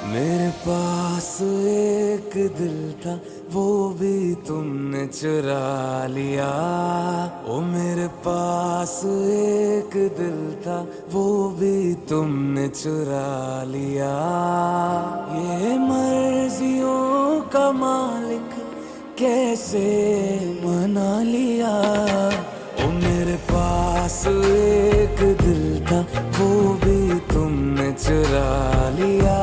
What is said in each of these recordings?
मेरे पास एक दिल था वो भी तुमने चुरा लिया। ओ मेरे पास एक दिल था वो भी तुमने चुरा लिया। ये मर्जियों का मालिक कैसे मना लिया। ओ मेरे पास एक दिल था वो भी तुमने चुरा लिया।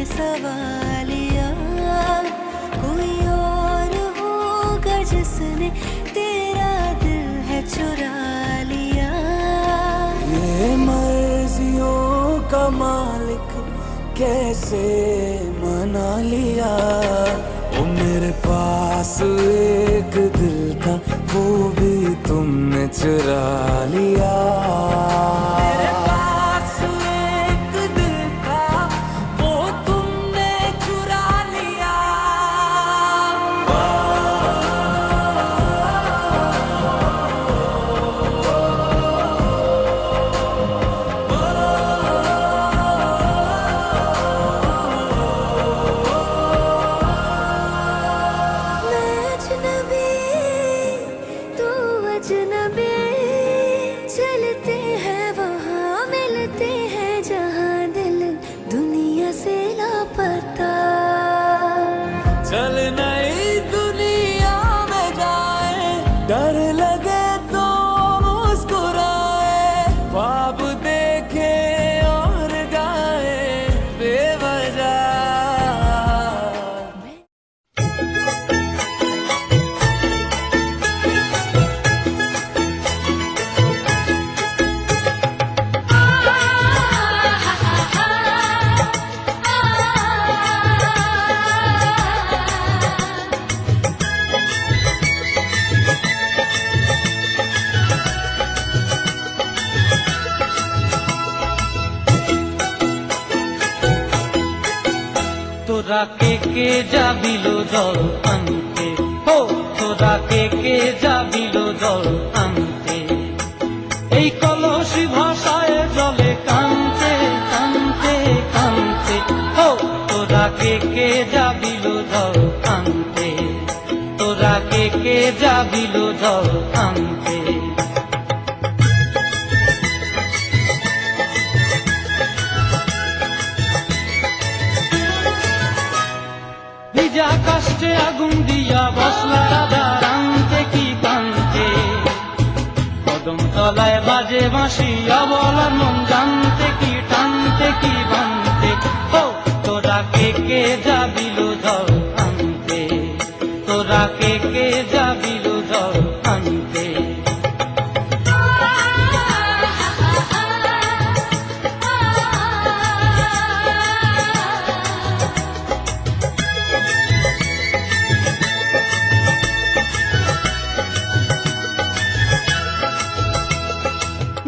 सवालिया कोई और होगा जिसने तेरा दिल है चुरा लिया। ये मर्जियों का मालिक कैसे मना लिया। ओ मेरे पास एक दिल था वो भी तुमने चुरा लिया। चलते हैं वहाँ मिलते हैं जहाँ दिल दुनिया से लापता। चल नई दुनिया में जाए डर लगे तो मुस्कुराए। ख्वाब देखे और गाए बेवजह। তোরা কে যাবিল জল আনতে, হো তোরা কে যাবিল জল আনতে। এই কলসি ভাষায় জলে কানতে কানতে কানতে, হো তোরা কে যাবিল জল আনতে। তোরা কে যাবিল জল আনতে। ভিজা কাষ্টে আগুন দিয়া বসলা দাদা রানতে কি কানতে। কদম তলায় বাজে বাঁশি অবলার মন জানতে কি টানতে কি বানতে। ও তোরা কে যাবিল জল আনতে। তোরা কে যাবিল জল আনতে।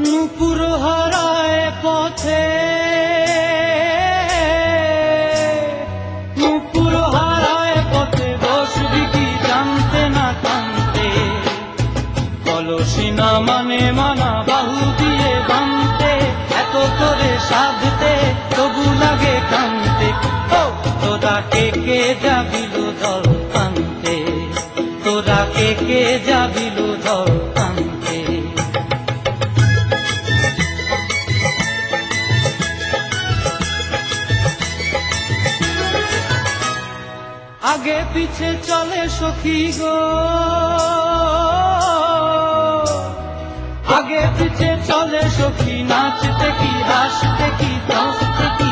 নূপুর হারায় পথে, নূপুর হারায় পথে বসবি কি জানতে না কানতে। কলসি না মানে মানা বাহু দিয়ে বানতে, এত করে সাধতে তবু লাগে কানতে। ও তোরা কে যাবিল জল আনতে। তোরা কে যাবিল জল আনতে। আগে পিছে চলে সখী গো, আগে পিছে চলে সখী, নাচতে কি হাসতে কি দশতে কি